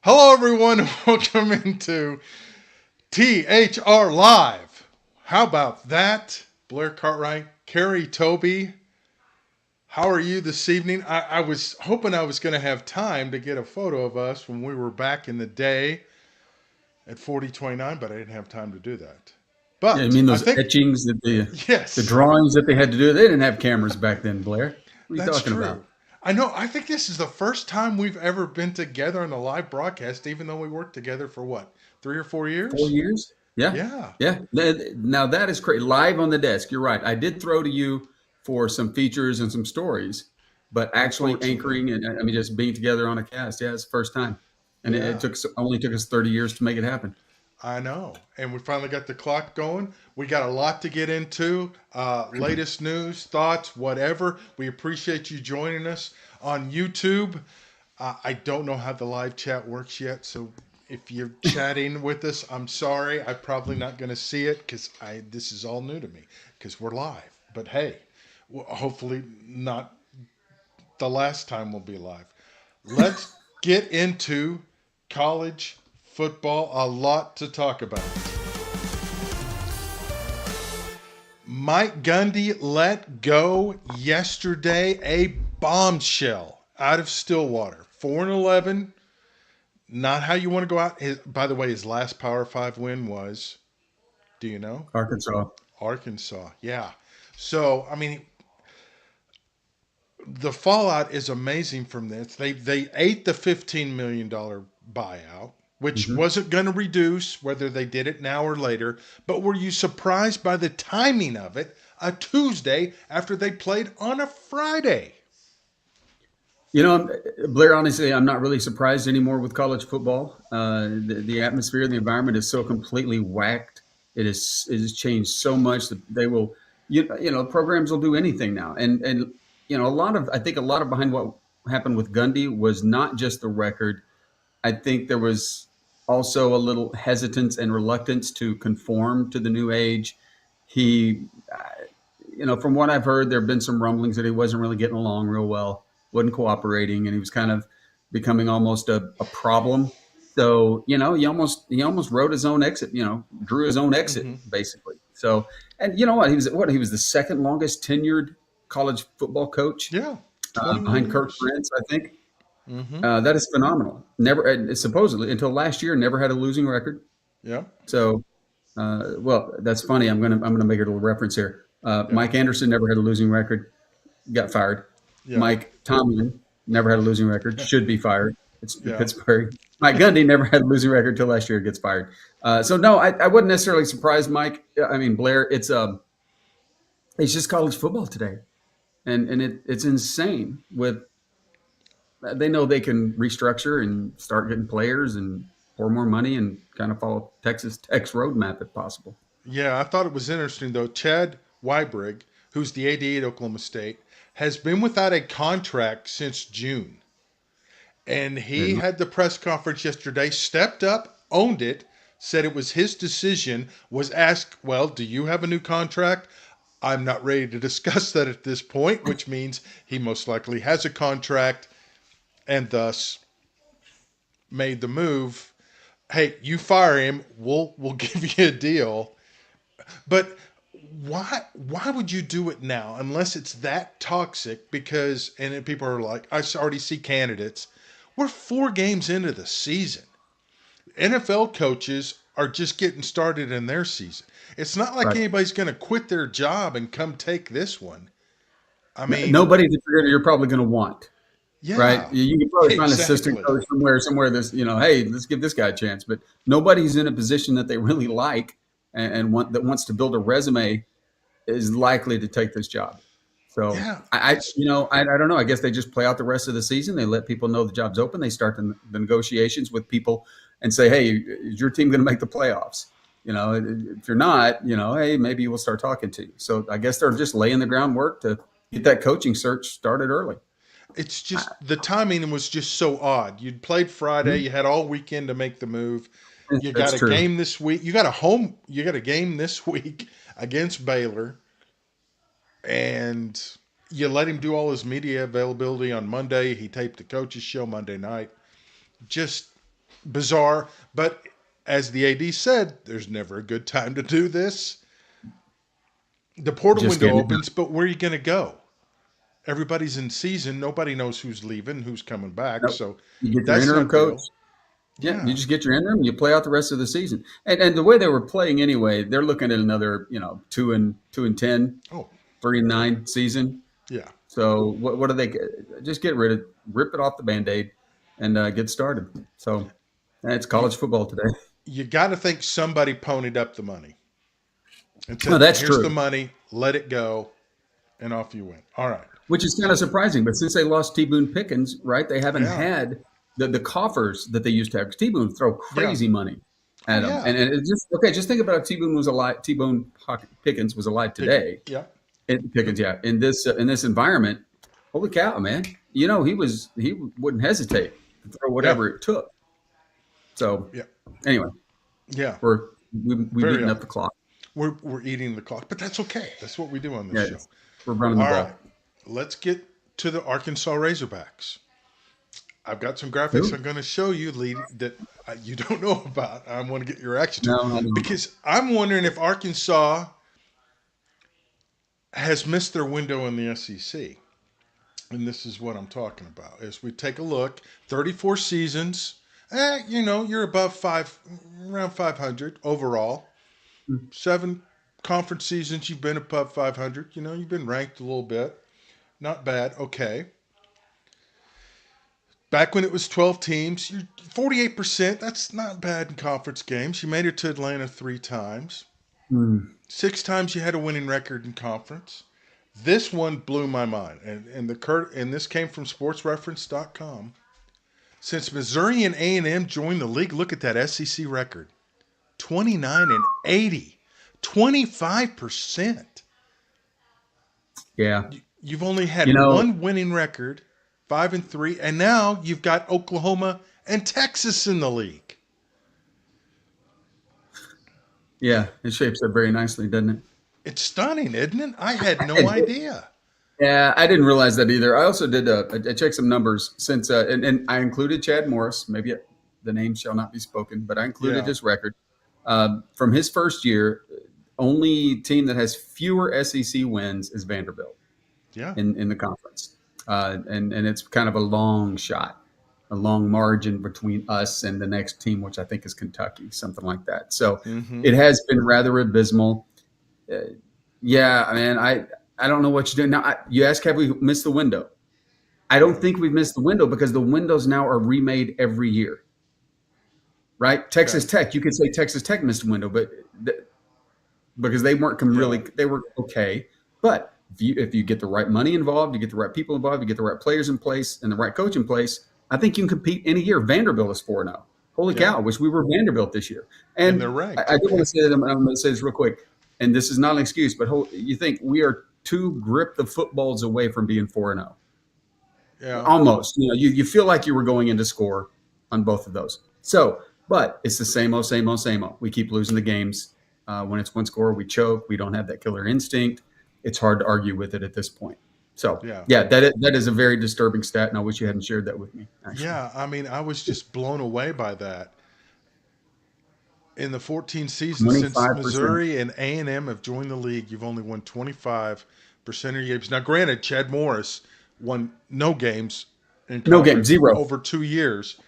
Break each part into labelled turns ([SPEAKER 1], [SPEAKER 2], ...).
[SPEAKER 1] Hello, everyone. Welcome into THR Live. How about that? Blair, Cartwright, Cary, Tobey. How are you this evening? I was hoping I was going to have time to get a photo of us when we were back in the day at 4029, but I didn't have time to do that.
[SPEAKER 2] Yeah, I
[SPEAKER 1] But
[SPEAKER 2] mean
[SPEAKER 1] I
[SPEAKER 2] those
[SPEAKER 1] think,
[SPEAKER 2] etchings that the
[SPEAKER 1] yes,
[SPEAKER 2] drawings that they had to do. They didn't have cameras back then, Blair. What are you
[SPEAKER 1] that's
[SPEAKER 2] talking about?
[SPEAKER 1] true. I know. I think this is the first time we've ever been together on a live broadcast, even though we worked together for what, 3 or 4 years?
[SPEAKER 2] 4 years? Yeah,
[SPEAKER 1] Yeah.
[SPEAKER 2] yeah. Now that is crazy. Live on the desk. You're right. I did throw to you for some features and some stories, but actually
[SPEAKER 1] Unfortunately.
[SPEAKER 2] anchoring and I mean just being together on a cast. Yeah, it's the first time, and it
[SPEAKER 1] Yeah,
[SPEAKER 2] only took us 30 years to make it happen.
[SPEAKER 1] I know. And we finally got the clock going. We got a lot to get into. Latest news, thoughts, whatever. We appreciate you joining us on YouTube. I don't know how the live chat works yet, so if you're chatting with us, I'm sorry. I'm probably not going to see it because I this is all new to me because we're live. But hey, hopefully not the last time we'll be live. Let's get into college football. A lot to talk about. Mike Gundy let go yesterday, a bombshell out of Stillwater. 4-11. Not how you want to go out. By the way, his last Power 5 win was, do you know?
[SPEAKER 2] Arkansas.
[SPEAKER 1] Arkansas. Yeah. So, I mean, the fallout is amazing from this. They ate the $15 million buyout, which
[SPEAKER 2] Hmm.
[SPEAKER 1] wasn't going to reduce whether they did it now or later. But were you surprised by the timing of it? A Tuesday after they played on a Friday.
[SPEAKER 2] You know, Blair, honestly, I'm not really surprised anymore with college football. The atmosphere, the environment is so completely whacked. It has changed so much that they will, programs will do anything now. And I think a lot of behind what happened with Gundy was not just the record. I think there was also a little hesitance and reluctance to conform to the new age. He from what I've heard, there have been some rumblings that he wasn't really getting along real well, wasn't cooperating, and he was kind of becoming almost a problem. So he almost wrote his own exit. Drew his own exit
[SPEAKER 1] Mm-hmm.
[SPEAKER 2] basically. So and you know what? He was the second longest tenured college football coach
[SPEAKER 1] Yeah, 21
[SPEAKER 2] behind Kirk
[SPEAKER 1] years.
[SPEAKER 2] Ferentz, I think.
[SPEAKER 1] Mm-hmm.
[SPEAKER 2] That is phenomenal. Never supposedly until last year, never had a losing record.
[SPEAKER 1] Yeah,
[SPEAKER 2] So well, that's funny. I'm gonna make a little reference here.
[SPEAKER 1] yeah,
[SPEAKER 2] Mike Anderson never had a losing record, got fired.
[SPEAKER 1] yeah,
[SPEAKER 2] Mike Tomlin never had a losing record, should be fired. It's
[SPEAKER 1] yeah.
[SPEAKER 2] Pittsburgh. Mike Gundy never had a losing record till last year, gets fired. So no, I wasn't necessarily surprised, Mike. I mean Blair. It's just college football today, and it's insane. With they know they can restructure and start getting players and pour more money and kind of follow Texas Tech's roadmap if possible.
[SPEAKER 1] Yeah, I thought it was interesting though. Chad Weibrigg, who's the AD at Oklahoma State, has been without a contract since June. And he
[SPEAKER 2] And
[SPEAKER 1] had the press conference yesterday, stepped up, owned it, said it was his decision, was asked, well, do you have a new contract? I'm not ready to discuss that at this point, which means he most likely has a contract and thus made the move. Hey, you fire him, we'll give you a deal. But why would you do it now unless it's that toxic? Because and then people are like, I already see candidates. We're 4 games into the season. NFL coaches are just getting started in their season. It's not like
[SPEAKER 2] right.
[SPEAKER 1] anybody's going to quit their job and come take this one. I mean,
[SPEAKER 2] Nobody that you're probably going to want, right?
[SPEAKER 1] yeah,
[SPEAKER 2] You can probably find an assistant
[SPEAKER 1] exactly.
[SPEAKER 2] coach somewhere that's, hey, let's give this guy a chance. But nobody's in a position that they really like that wants to build a resume is likely to take this job. So
[SPEAKER 1] Yeah, it's
[SPEAKER 2] I don't know. I guess they just play out the rest of the season. They let people know the job's open. They start the negotiations with people and say, hey, is your team going to make the playoffs? If you're not, hey, maybe we'll start talking to you. So I guess they're just laying the groundwork to get that coaching search started early.
[SPEAKER 1] it's just the timing was just so odd. You'd played Friday, you had all weekend to make the move. You got
[SPEAKER 2] That's
[SPEAKER 1] a
[SPEAKER 2] true.
[SPEAKER 1] game this week. You got a game this week against Baylor, and you let him do all his media availability on Monday. He taped the coaches show Monday night. Just bizarre. But as the AD said, there's never a good time to do this. The portal
[SPEAKER 2] Just
[SPEAKER 1] window
[SPEAKER 2] getting it done.
[SPEAKER 1] opens, but where are you going to go? Everybody's in season. Nobody knows who's leaving, who's coming back.
[SPEAKER 2] Nope.
[SPEAKER 1] So
[SPEAKER 2] You get your
[SPEAKER 1] that's no
[SPEAKER 2] interim coach.
[SPEAKER 1] deal.
[SPEAKER 2] Yeah, you
[SPEAKER 1] Yeah.
[SPEAKER 2] just get your interim. You play out the rest of the season, and the way they were playing anyway, they're looking at another 2-10,
[SPEAKER 1] Oh,
[SPEAKER 2] 3-9 season.
[SPEAKER 1] yeah.
[SPEAKER 2] So what do they just get rid of? Rip it off the Band-Aid and get started. So it's
[SPEAKER 1] You,
[SPEAKER 2] college football today.
[SPEAKER 1] you got to think somebody ponied up the money and
[SPEAKER 2] No,
[SPEAKER 1] said,
[SPEAKER 2] that's
[SPEAKER 1] here's the
[SPEAKER 2] true.
[SPEAKER 1] money, let it go, and off you went. All right.
[SPEAKER 2] Which is kind of surprising. But since they lost T. Boone Pickens, right, they haven't
[SPEAKER 1] Yeah.
[SPEAKER 2] had the coffers that they used to have. 'Cause T. Boone throw
[SPEAKER 1] Yeah.
[SPEAKER 2] crazy money
[SPEAKER 1] Oh,
[SPEAKER 2] at them,
[SPEAKER 1] yeah.
[SPEAKER 2] and it just okay. Just think about if T. Boone was alive. T. Boone Pickens was alive
[SPEAKER 1] Pick it.
[SPEAKER 2] today.
[SPEAKER 1] Yeah.
[SPEAKER 2] Pickens, yeah, in this environment, holy cow, man! He wouldn't hesitate to throw
[SPEAKER 1] Yeah.
[SPEAKER 2] whatever it took. So
[SPEAKER 1] Yeah.
[SPEAKER 2] anyway,
[SPEAKER 1] Yeah.
[SPEAKER 2] we've
[SPEAKER 1] Very
[SPEAKER 2] eaten
[SPEAKER 1] odd.
[SPEAKER 2] up the clock.
[SPEAKER 1] We're eating the clock, but that's okay. That's what we do on this
[SPEAKER 2] Yeah,
[SPEAKER 1] show.
[SPEAKER 2] we're running the
[SPEAKER 1] All right.
[SPEAKER 2] ball.
[SPEAKER 1] Let's get to the Arkansas Razorbacks. I've got some graphics
[SPEAKER 2] Who?
[SPEAKER 1] I'm going to show you that you don't know about. I want to get your reaction to
[SPEAKER 2] No, I don't.
[SPEAKER 1] because I'm wondering if Arkansas has missed their window in the SEC. And this is what I'm talking about. As we take a look, 34 seasons, you're above around 500 overall. 7 conference seasons, you've been above 500. You've been ranked a little bit. Not bad. Okay. Back when it was 12 teams, you're 48%. That's not bad in conference games. You made it to Atlanta 3 times.
[SPEAKER 2] Hmm.
[SPEAKER 1] 6 times you had a winning record in conference. This one blew my mind, and this came from SportsReference.com. Since Missouri and A&M joined the league, look at that SEC record: 29-80, 25%.
[SPEAKER 2] Yeah,
[SPEAKER 1] You've only
[SPEAKER 2] you
[SPEAKER 1] had
[SPEAKER 2] know,
[SPEAKER 1] one winning record, 5-3, and now you've got Oklahoma and Texas in the league.
[SPEAKER 2] yeah, it shapes up very nicely, doesn't
[SPEAKER 1] It's stunning, isn't it? I had no
[SPEAKER 2] it?
[SPEAKER 1] idea.
[SPEAKER 2] Yeah, I didn't realize that either. I also did. I checked some numbers since, and I included Chad Morris. Maybe the name shall not be spoken, but I included
[SPEAKER 1] Yeah,
[SPEAKER 2] his record from his first year. Only team that has fewer SEC wins is Vanderbilt
[SPEAKER 1] yeah,
[SPEAKER 2] in the conference, and it's kind of a long shot, a long margin between us and the next team, which I think is Kentucky, something like that. So
[SPEAKER 1] mm-hmm.
[SPEAKER 2] it has been rather abysmal. Yeah, man, I don't know what you're doing now. You ask, have we missed the window? I don't
[SPEAKER 1] No.
[SPEAKER 2] think we've missed the window because the windows now are remade every year, right?
[SPEAKER 1] Okay.
[SPEAKER 2] Texas Tech, you could say Texas Tech missed a window, but because they weren't
[SPEAKER 1] Yeah.
[SPEAKER 2] they were okay. But if you get the right money involved, you get the right people involved, you get the right players in place, and the right coach in place, I think you can compete any year. Vanderbilt is 4-0. Holy
[SPEAKER 1] Yeah.
[SPEAKER 2] cow! I wish we were Vanderbilt this year.
[SPEAKER 1] And they're
[SPEAKER 2] And
[SPEAKER 1] ranked.
[SPEAKER 2] I do want to say that I'm going to say this real quick, and this is not an excuse, but you think we are two grip the footballs away from being 4-0.
[SPEAKER 1] Yeah.
[SPEAKER 2] Almost. You feel like you were going into score on both of those. So, but it's the same old, same old, same old. We keep losing the games. When it's one score, we choke. We don't have that killer instinct. It's hard to argue with it at this point. So,
[SPEAKER 1] Yeah.
[SPEAKER 2] yeah, that is a very disturbing stat, and I wish you hadn't shared that with me, actually.
[SPEAKER 1] Yeah. I mean, I was just blown away by that. In the 14 seasons since
[SPEAKER 2] 25%.
[SPEAKER 1] Missouri and A&M have joined the league, you've only won 25% of your games. Now, granted, Chad Morris won no games in
[SPEAKER 2] No game,
[SPEAKER 1] conference
[SPEAKER 2] zero.
[SPEAKER 1] over 2 years.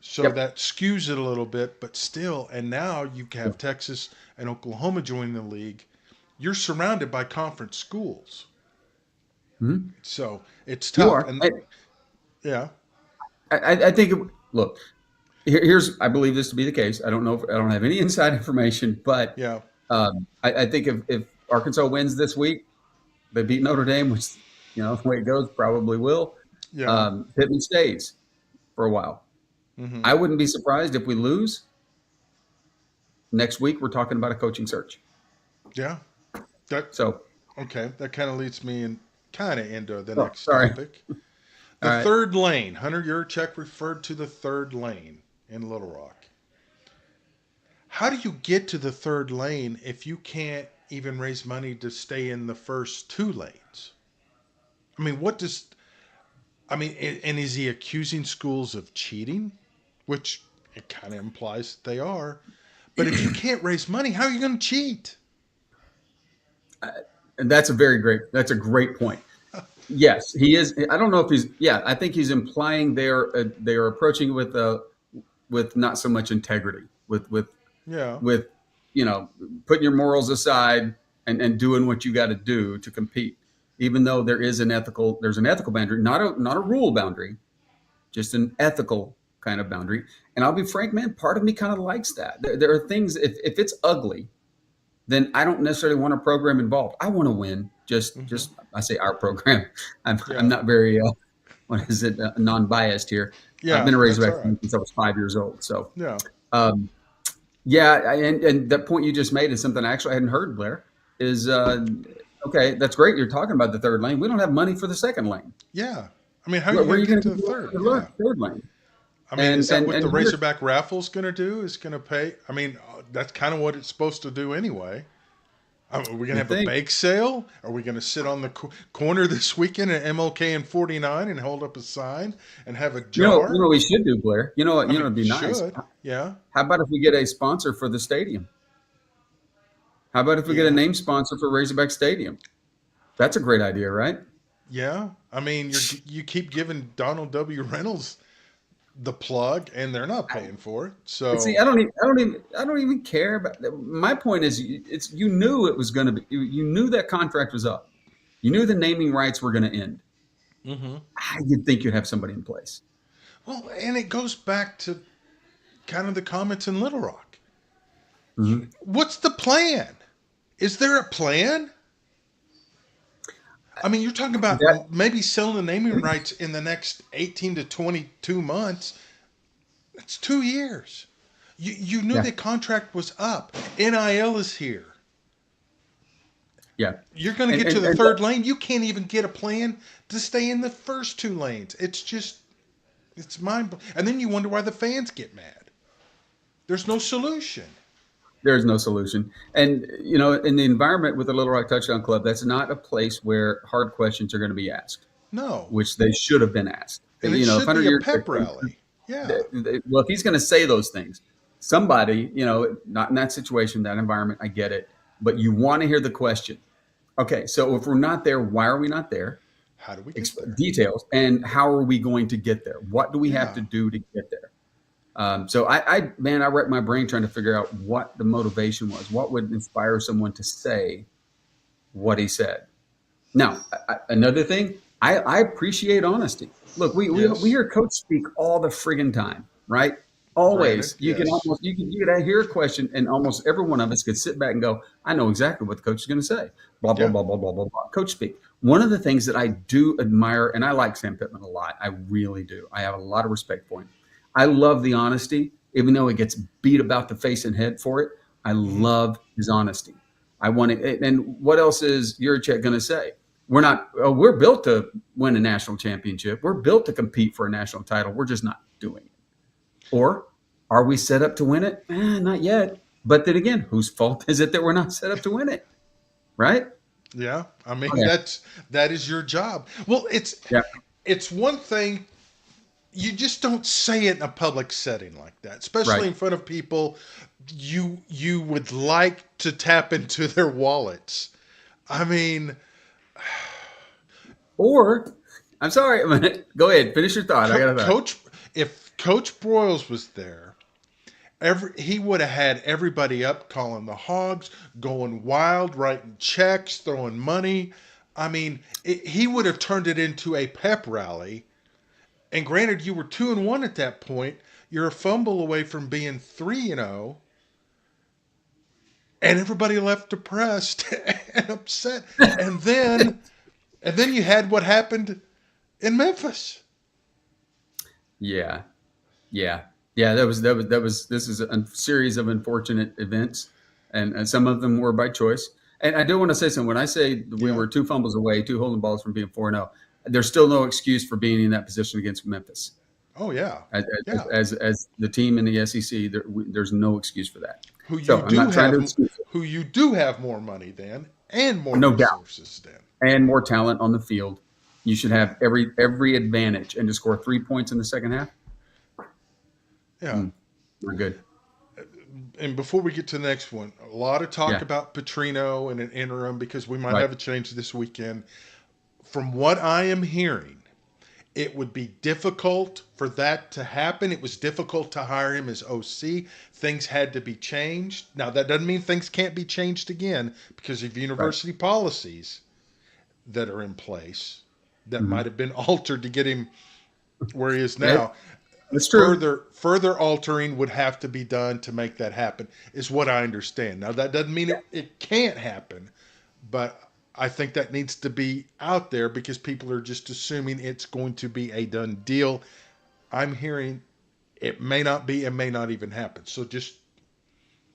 [SPEAKER 1] So
[SPEAKER 2] Yep.
[SPEAKER 1] that skews it a little bit, but still, and now you have Texas and Oklahoma joining the league. You're surrounded by conference schools.
[SPEAKER 2] Mhm.
[SPEAKER 1] So it's
[SPEAKER 2] You
[SPEAKER 1] tough.
[SPEAKER 2] are.
[SPEAKER 1] And yeah,
[SPEAKER 2] I think, look, here's, I believe this to be the case. I don't know if I don't have any inside information, but
[SPEAKER 1] yeah,
[SPEAKER 2] I think if Arkansas wins this week, they beat Notre Dame, which the way it goes probably will.
[SPEAKER 1] yeah.
[SPEAKER 2] Pittman stays for a while.
[SPEAKER 1] Hmm.
[SPEAKER 2] I wouldn't be surprised if we lose next week. We're talking about a coaching search.
[SPEAKER 1] Yeah. That
[SPEAKER 2] So,
[SPEAKER 1] okay. That kind of leads me into the
[SPEAKER 2] oh,
[SPEAKER 1] next
[SPEAKER 2] sorry.
[SPEAKER 1] topic.
[SPEAKER 2] All
[SPEAKER 1] The
[SPEAKER 2] right.
[SPEAKER 1] third lane. Hunter Yurchek referred to the third lane in Little Rock. How do you get to the third lane if you can't even raise money to stay in the first 2 lanes? I mean, what does I mean? And is he accusing schools of cheating? Which It kind of implies that they are. But if you can't raise money, how are you going to cheat?
[SPEAKER 2] And that's a great point. Yes, he is. I don't know if he's. Yeah, I think he's implying they're approaching with not so much integrity,
[SPEAKER 1] Yeah.
[SPEAKER 2] with putting your morals aside and doing what you got to do to compete. Even though there's an ethical boundary, not a rule boundary, just an ethical kind of boundary. And I'll be frank, man, part of me kind of likes that. There are things, if it's ugly, then I don't necessarily want a program involved. I want to win.
[SPEAKER 1] Mm-hmm.
[SPEAKER 2] I say our program. I'm
[SPEAKER 1] Yeah.
[SPEAKER 2] not very, what is it, non-biased here. I've
[SPEAKER 1] Yeah.
[SPEAKER 2] been a
[SPEAKER 1] That's all
[SPEAKER 2] Razorback
[SPEAKER 1] right.
[SPEAKER 2] fan since I was 5 years old. So,
[SPEAKER 1] Yeah.
[SPEAKER 2] um, yeah, and that point you just made is something I actually hadn't heard, Blair. Is okay, that's great. You're talking about the third lane. We don't have money for the second lane.
[SPEAKER 1] Yeah. I mean, how are you
[SPEAKER 2] Where are
[SPEAKER 1] going
[SPEAKER 2] you
[SPEAKER 1] to get
[SPEAKER 2] going
[SPEAKER 1] to
[SPEAKER 2] to
[SPEAKER 1] the
[SPEAKER 2] get
[SPEAKER 1] third?
[SPEAKER 2] the
[SPEAKER 1] Yeah.
[SPEAKER 2] third lane?
[SPEAKER 1] I mean, is that what the
[SPEAKER 2] And here,
[SPEAKER 1] Razorback raffle's going to do? Is going to pay? I mean, that's kind of what it's supposed to do anyway. I mean, are we going
[SPEAKER 2] you
[SPEAKER 1] to have a
[SPEAKER 2] think,
[SPEAKER 1] bake sale? Are we going to sit on the corner this weekend at MLK and 49 and hold up a sign and have a
[SPEAKER 2] you know,
[SPEAKER 1] jar?
[SPEAKER 2] what we should do, Blair. You know what?
[SPEAKER 1] I
[SPEAKER 2] You know,
[SPEAKER 1] mean,
[SPEAKER 2] it'd be nice.
[SPEAKER 1] should. Yeah.
[SPEAKER 2] How about if we get a sponsor for the stadium? How about if we get a
[SPEAKER 1] Yeah.
[SPEAKER 2] name sponsor for Razorback Stadium? That's a great idea, right?
[SPEAKER 1] Yeah. I mean, you keep giving Donald W. Reynolds the plug and they're not paying for it.
[SPEAKER 2] And see,
[SPEAKER 1] So,
[SPEAKER 2] I don't even care about. My point is, you knew it was going to be. You knew that contract was up. You knew the naming rights were going to end.
[SPEAKER 1] hmm
[SPEAKER 2] You'd think you'd have somebody in place.
[SPEAKER 1] well, and it goes back to kind of the comments in Little Rock.
[SPEAKER 2] Hmm.
[SPEAKER 1] What's the plan? Is there a plan? I mean, you're talking
[SPEAKER 2] That
[SPEAKER 1] about maybe selling the naming rights in the next 18 to 22 months. It's 2 years. You knew
[SPEAKER 2] yeah,
[SPEAKER 1] the contract was up. NIL is here.
[SPEAKER 2] yeah,
[SPEAKER 1] You're going to
[SPEAKER 2] and
[SPEAKER 1] get to
[SPEAKER 2] and
[SPEAKER 1] the
[SPEAKER 2] and
[SPEAKER 1] third lane. You can't even get a plan to stay in the first two lanes. It's mind. And then you wonder why the fans get mad. There's no solution.
[SPEAKER 2] there's no solution. And in the environment with the Little Rock Touchdown Club, that's not a place where hard questions are going to be asked,
[SPEAKER 1] No.
[SPEAKER 2] which they should have been asked.
[SPEAKER 1] And it
[SPEAKER 2] If
[SPEAKER 1] should
[SPEAKER 2] Hunter
[SPEAKER 1] be a
[SPEAKER 2] Years,
[SPEAKER 1] pep rally. Yeah.
[SPEAKER 2] well, if he's going to say those things, somebody, not in that situation, that environment, I get it, but you want to hear the question. Okay, so if we're not there, why are we not there?
[SPEAKER 1] How do we get there?
[SPEAKER 2] Details, and how are we going to get there? What do we have
[SPEAKER 1] Yeah.
[SPEAKER 2] to do to get there? So man, I wrecked my brain trying to figure out what the motivation was. What would inspire someone to say what he said? Now, another thing, I appreciate honesty. Look, we
[SPEAKER 1] Yes.
[SPEAKER 2] hear coach speak all the friggin' time, right?
[SPEAKER 1] Granted.
[SPEAKER 2] Always.
[SPEAKER 1] Yes.
[SPEAKER 2] You could hear a question, and almost every one of us could sit back and go, I know exactly what the coach is going to say. Blah blah
[SPEAKER 1] Yeah.
[SPEAKER 2] blah blah blah blah blah. Coach speak. One of the things that I do admire, and I like Sam Pittman a lot. I really do. I have a lot of respect for him. I love the honesty, even though he gets beat about the face and head for it. I
[SPEAKER 1] hmm
[SPEAKER 2] love his honesty. I want it. And what else is Yurchek going to say? We're not. We're built to win a national championship. We're built to compete for a national title. We're just not doing it. Or are we set up to win it? Not yet. But then again, whose fault is it that we're not set up to win it? Right?
[SPEAKER 1] Yeah. I mean,
[SPEAKER 2] Okay.
[SPEAKER 1] that is your job. Well,
[SPEAKER 2] Yeah.
[SPEAKER 1] it's one thing. You just don't say it in a public setting like that,
[SPEAKER 2] Right.
[SPEAKER 1] especially in front of people you would like to tap into their wallets. I mean,
[SPEAKER 2] Or I'm sorry. Go ahead. Finish your thought. I got a thought.
[SPEAKER 1] Coach, if Coach Broyles was there, he would have had everybody up calling the hogs, going wild, writing checks, throwing money. I mean, he would have turned it into a pep rally. And granted, you were 2-1 at that point. You're a fumble away from being 3-0, and everybody left depressed and upset. And then, and then you had what happened in Memphis.
[SPEAKER 2] Yeah. Yeah. Yeah. That was. This is a series of unfortunate events, and some of them were by choice. And I do want to say something. When I say we
[SPEAKER 1] Yeah.
[SPEAKER 2] were 2 fumbles away, 2 holding balls from being 4-0, there's still no excuse for being in that position against Memphis.
[SPEAKER 1] Oh yeah.
[SPEAKER 2] As,
[SPEAKER 1] Yeah.
[SPEAKER 2] as the team in the SEC, there's no excuse for that.
[SPEAKER 1] who
[SPEAKER 2] So
[SPEAKER 1] you
[SPEAKER 2] I'm
[SPEAKER 1] do
[SPEAKER 2] not trying to
[SPEAKER 1] have
[SPEAKER 2] excuse it.
[SPEAKER 1] who you do have more money than and more
[SPEAKER 2] No doubt,
[SPEAKER 1] resources than.
[SPEAKER 2] and more talent on the field. You should have every advantage, and to score 3 points in the second half.
[SPEAKER 1] Yeah.
[SPEAKER 2] Not good.
[SPEAKER 1] And before we get to the next one, a lot of talk
[SPEAKER 2] Yeah.
[SPEAKER 1] about Petrino and an interim because we might
[SPEAKER 2] Right.
[SPEAKER 1] have a change this weekend. From what I am hearing, it would be difficult for that to happen. It was difficult to hire him as OC. Things had to be changed. Now, that doesn't mean things can't be changed again because of
[SPEAKER 2] Right.
[SPEAKER 1] university policies that are in place that
[SPEAKER 2] Hmm.
[SPEAKER 1] might have been altered to get him where he is
[SPEAKER 2] Yeah,
[SPEAKER 1] now.
[SPEAKER 2] that's true.
[SPEAKER 1] Further altering would have to be done to make that happen, is what I understand. Now, that doesn't mean it can't happen, but I think that needs to be out there because people are just assuming it's going to be a done deal. I'm hearing it may not be and may not even happen. So just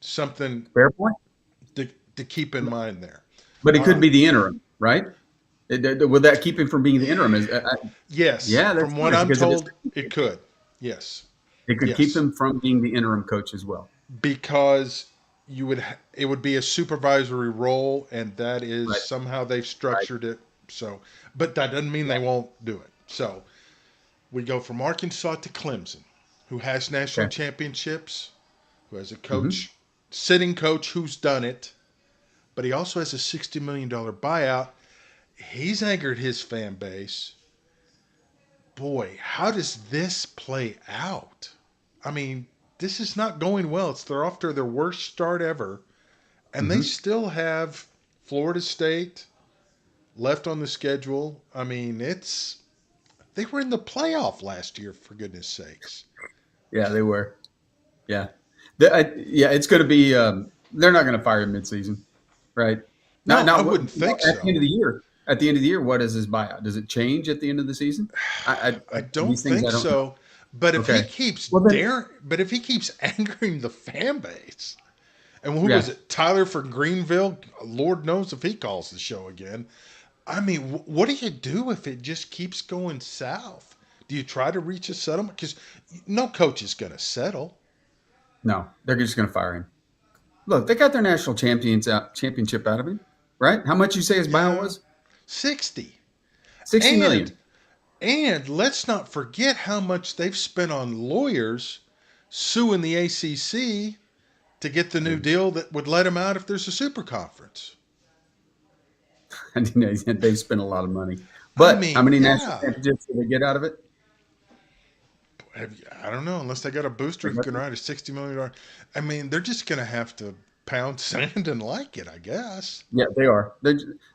[SPEAKER 1] something
[SPEAKER 2] Fair point.
[SPEAKER 1] to keep in mind there.
[SPEAKER 2] But it could
[SPEAKER 1] Uh,
[SPEAKER 2] be the interim, right? Would that keep him from being the interim?
[SPEAKER 1] yes,
[SPEAKER 2] Yeah, that's
[SPEAKER 1] from what
[SPEAKER 2] interesting
[SPEAKER 1] I'm
[SPEAKER 2] because if it's,
[SPEAKER 1] told, it could. Yes,
[SPEAKER 2] it could keep
[SPEAKER 1] yes,
[SPEAKER 2] him from being the interim coach as well.
[SPEAKER 1] because it would be a supervisory role, and that is
[SPEAKER 2] Right.
[SPEAKER 1] somehow they've
[SPEAKER 2] Right.
[SPEAKER 1] structured it. So, but that doesn't mean
[SPEAKER 2] Yeah.
[SPEAKER 1] they won't do it. So we go from Arkansas to Clemson, who has national
[SPEAKER 2] Okay.
[SPEAKER 1] championships, who has a
[SPEAKER 2] Hmm.
[SPEAKER 1] coach, sitting coach who's done it, but he also has a $60 million buyout. He's angered his fan base. Boy, how does this play out? I mean, this is not going well. They're off to their worst start ever, and they
[SPEAKER 2] Hmm.
[SPEAKER 1] still have Florida State left on the schedule. I mean, they were in the playoff last year, for goodness sakes.
[SPEAKER 2] Yeah, they were. Yeah. Yeah, it's going to be. They're not going to fire him midseason, right?
[SPEAKER 1] No, I
[SPEAKER 2] What,
[SPEAKER 1] wouldn't think
[SPEAKER 2] at the end
[SPEAKER 1] so.
[SPEAKER 2] of the year. At the end of the year, what is his buyout? Does it change at the end of the season?
[SPEAKER 1] I don't
[SPEAKER 2] These things
[SPEAKER 1] think
[SPEAKER 2] I don't know.
[SPEAKER 1] so. But if he
[SPEAKER 2] Okay.
[SPEAKER 1] keeps
[SPEAKER 2] Well then,
[SPEAKER 1] but if he keeps angering the fan base, and who was
[SPEAKER 2] yeah.
[SPEAKER 1] it? Tyler from Greenville. Lord knows if he calls the show again. I mean, what do you do if it just keeps going south? Do you try to reach a settlement? Because no coach is going to settle.
[SPEAKER 2] No, they're just going to fire him. Look, they got their national championship out of him, right? How much you say his buyout
[SPEAKER 1] Yeah,
[SPEAKER 2] was?
[SPEAKER 1] 60.
[SPEAKER 2] 60 million.
[SPEAKER 1] And let's not forget how much they've spent on lawyers suing the ACC to get the new deal that would let him out if there's a super conference.
[SPEAKER 2] And they spent a lot of money.
[SPEAKER 1] I
[SPEAKER 2] But how
[SPEAKER 1] mean,
[SPEAKER 2] many national
[SPEAKER 1] yeah.
[SPEAKER 2] championships did they get out of it?
[SPEAKER 1] I don't know, unless they got a booster who can write a $60 million. I mean, they're just going to have to pound sand and like it, I guess.
[SPEAKER 2] Yeah, they are.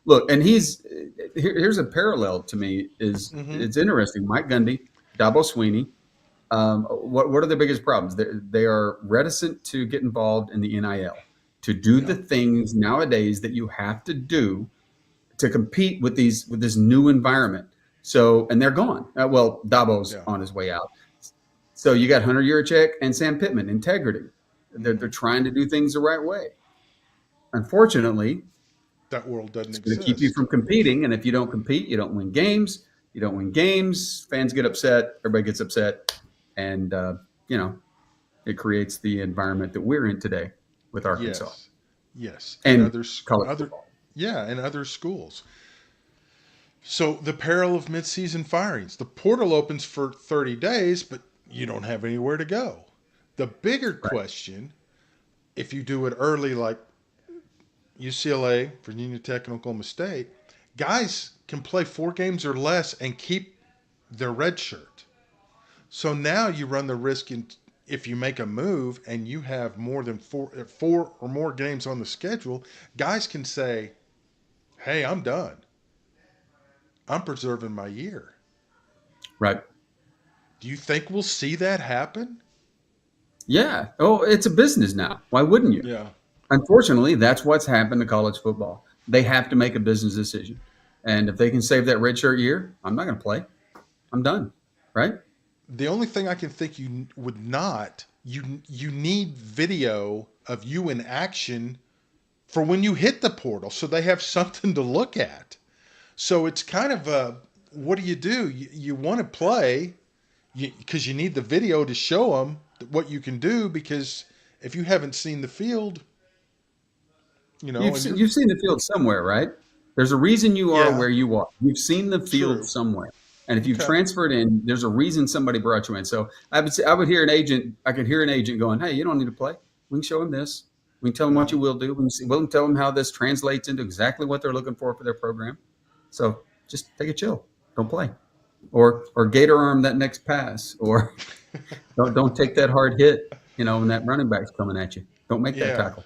[SPEAKER 2] Look, and here's a parallel to me. Is
[SPEAKER 1] Mm-hmm.
[SPEAKER 2] it's interesting. Mike Gundy, Dabo Sweeney. What are the biggest problems? They are reticent to get involved in the NIL, to do
[SPEAKER 1] Yeah.
[SPEAKER 2] the things nowadays that you have to do to compete with this new environment. So, and they're gone. Well, Dabo's
[SPEAKER 1] Yeah.
[SPEAKER 2] on his way out. So you got Hunter Yurachek and Sam Pittman, integrity. They're
[SPEAKER 1] Mm-hmm.
[SPEAKER 2] trying to do things the right way. Unfortunately,
[SPEAKER 1] That world doesn't
[SPEAKER 2] it's going to keep you
[SPEAKER 1] exist.
[SPEAKER 2] from competing. And if you don't compete, you don't win games. You don't win games. Fans get upset. Everybody gets upset. And, it creates the environment that we're in today with Arkansas
[SPEAKER 1] Yes. Yes. And
[SPEAKER 2] and college
[SPEAKER 1] other,
[SPEAKER 2] football.
[SPEAKER 1] yeah, and other schools. So the peril of midseason firings. The portal opens for 30 days, but you don't have anywhere to go. The bigger
[SPEAKER 2] Right.
[SPEAKER 1] question, if you do it early like UCLA, Virginia Tech, and Oklahoma State, guys can play 4 games or less and keep their red shirt. So now you run the risk if you make a move and you have more than four or more games on the schedule, guys can say, "Hey, I'm done. I'm preserving my year."
[SPEAKER 2] Right.
[SPEAKER 1] Do you think we'll see that happen?
[SPEAKER 2] Yeah. Oh, it's a business now. Why wouldn't you?
[SPEAKER 1] Yeah.
[SPEAKER 2] Unfortunately, that's what's happened to college football. They have to make a business decision. And if they can save that redshirt year, I'm not going to play. I'm done. Right?
[SPEAKER 1] The only thing I can think you would not, you need video of you in action for when you hit the portal so they have something to look at. So it's kind of a, what do? You want to play because you need the video to show them what you can do, because if you haven't seen the field, and you're,
[SPEAKER 2] You've seen the field somewhere, right? There's a reason you are
[SPEAKER 1] yeah,
[SPEAKER 2] where you are. You've seen the field
[SPEAKER 1] true.
[SPEAKER 2] somewhere. And if you've
[SPEAKER 1] Okay.
[SPEAKER 2] transferred in, there's a reason somebody brought you in. So I could hear an agent going, "Hey, you don't need to play. We can show them this. We can tell them what you will do. We'll tell them how this translates into exactly what they're looking for their program. So just take a chill. Don't play, or gator arm that next pass, or don't take that hard hit. When that running back's coming at you, don't make that
[SPEAKER 1] Yeah.
[SPEAKER 2] tackle.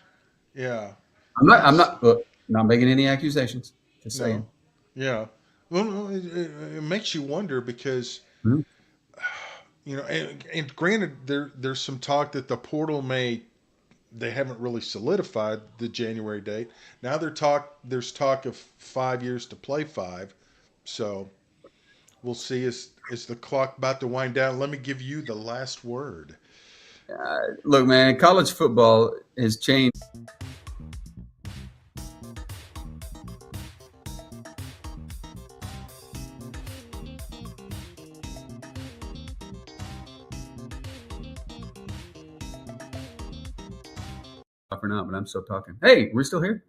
[SPEAKER 1] Yeah.
[SPEAKER 2] I'm
[SPEAKER 1] That's
[SPEAKER 2] not making any accusations. Just
[SPEAKER 1] no.
[SPEAKER 2] saying.
[SPEAKER 1] Yeah. Well, no, it makes you wonder because
[SPEAKER 2] Mhm.
[SPEAKER 1] and granted, there's some talk that the portal they haven't really solidified the January date. Now there's talk of 5 years to play five. So we'll see. Is the clock about to wind down? Let me give you the last word.
[SPEAKER 2] Look, man, college football has changed. Or not, but I'm still talking. Hey, we're still here.